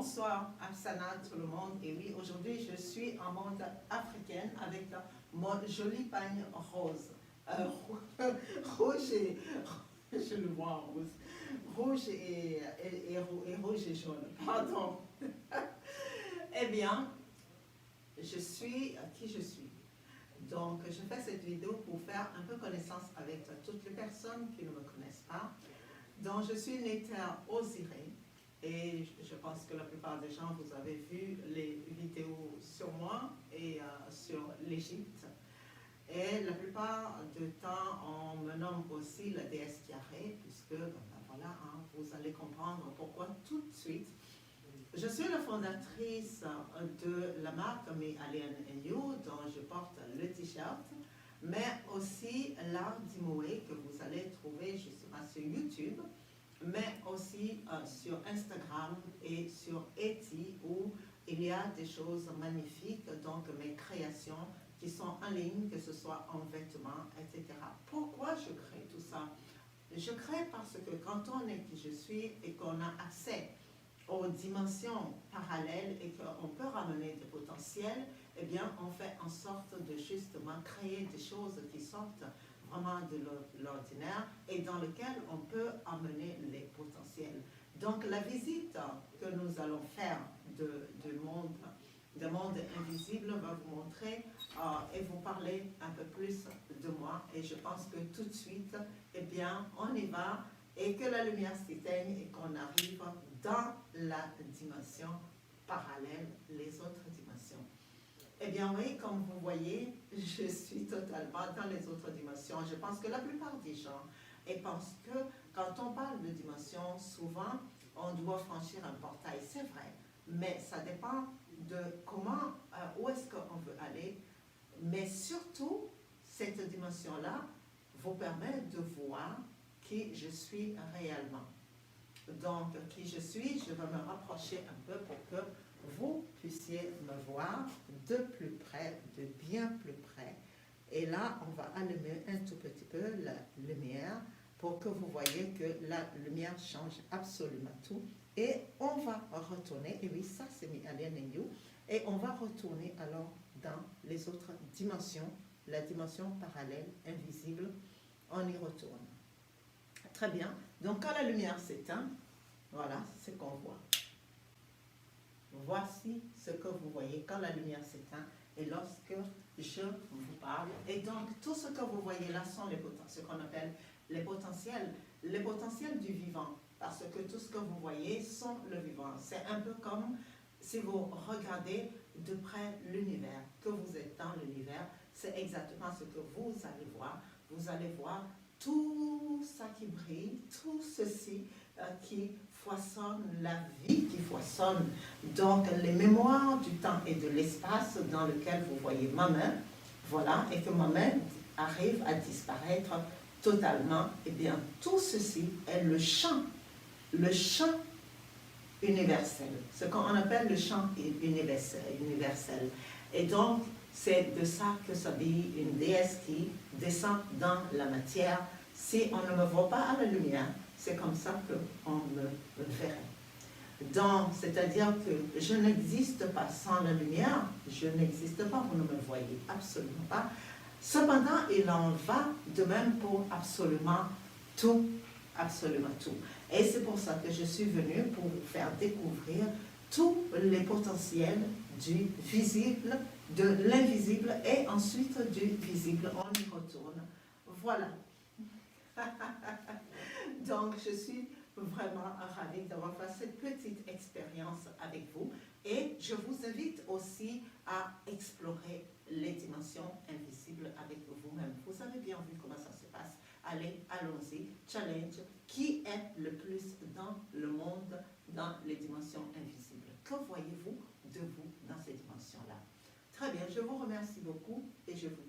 Bonsoir, Afsana, tout le monde. Et oui, aujourd'hui, je suis en monde africaine avec mon joli pagne rose. Rouge et... Je le vois en rose. Rouge et rouge et jaune. Pardon. Eh bien, je suis qui je suis. Donc, je fais cette vidéo pour faire un peu connaissance avec toutes les personnes qui ne me connaissent pas. Donc, je suis née aux Irées. Et je pense que la plupart des gens, vous avez vu les vidéos sur moi et sur l'Égypte. Et la plupart du temps, on me nomme aussi la déesse Kiaré, puisque, voilà, hein, vous allez comprendre pourquoi tout de suite. Je suis la fondatrice de la marque Me Alien & You, dont je porte le t-shirt, mais aussi l'art d'Imoé que vous allez trouver justement sur YouTube, mais aussi sur Instagram et sur Etsy, où il y a des choses magnifiques, donc mes créations qui sont en ligne, que ce soit en vêtements, etc. Pourquoi je crée tout ça? Je crée parce que quand on est qui je suis et qu'on a accès aux dimensions parallèles et qu'on peut ramener des potentiels, eh bien, on fait en sorte de justement créer des choses qui sortent vraiment de l'ordinaire et dans lequel on peut amener les potentiels. Donc la visite que nous allons faire du monde invisible va vous montrer et vous parler un peu plus de moi. Et je pense que tout de suite, eh bien, on y va et que la lumière s'éteigne et qu'on arrive dans la dimension parallèle, les autres dimensions. Eh bien oui, comme vous voyez, je suis totalement dans les autres dimensions. Je pense que la plupart des gens pensent que quand on parle de dimensions, souvent, on doit franchir un portail. C'est vrai, mais ça dépend de comment, où est-ce qu'on veut aller. Mais surtout, cette dimension-là vous permet de voir qui je suis réellement. Donc, qui je suis, je vais me rapprocher un peu pour que vous puissiez me voir de plus près, de bien plus près. Et là, on va allumer un tout petit peu la lumière pour que vous voyez que la lumière change absolument tout. Et on va retourner, et oui, ça c'est Me Alien & You, et on va retourner alors dans les autres dimensions, la dimension parallèle, invisible, on y retourne. Très bien, donc quand la lumière s'éteint, voilà ce qu'on voit. Voici ce que vous voyez quand la lumière s'éteint et lorsque je vous parle. Et donc, tout ce que vous voyez là sont ce qu'on appelle les potentiels du vivant. Parce que tout ce que vous voyez sont le vivant. C'est un peu comme si vous regardez de près l'univers, que vous êtes dans l'univers, c'est exactement ce que vous allez voir. Vous allez voir tout ça qui brille, tout ceci qui foisonne, la vie qui foisonne. Donc, les mémoires du temps et de l'espace dans lequel vous voyez ma main, voilà, et que ma main arrive à disparaître totalement, eh bien, tout ceci est le champ universel, ce qu'on appelle le champ universel. Et donc, c'est de ça que s'habille une déesse qui descend dans la matière. Si on ne me voit pas à la lumière, c'est comme ça qu'on me verrait. Donc, c'est-à-dire que je n'existe pas sans la lumière, je n'existe pas, vous ne me voyez absolument pas. Cependant, il en va de même pour absolument tout, absolument tout. Et c'est pour ça que je suis venue pour vous faire découvrir tous les potentiels du visible, de l'invisible et ensuite du visible. On y retourne. Voilà. Donc, je suis vraiment ravie d'avoir fait cette petite expérience avec vous et je vous invite aussi à explorer les dimensions invisibles avec vous-même. Vous avez bien vu comment ça se passe. Allez, allons-y, challenge. Qui est le plus dans le monde, dans les dimensions invisibles? Que voyez-vous de vous dans ces dimensions-là? Très bien, je vous remercie beaucoup et je vous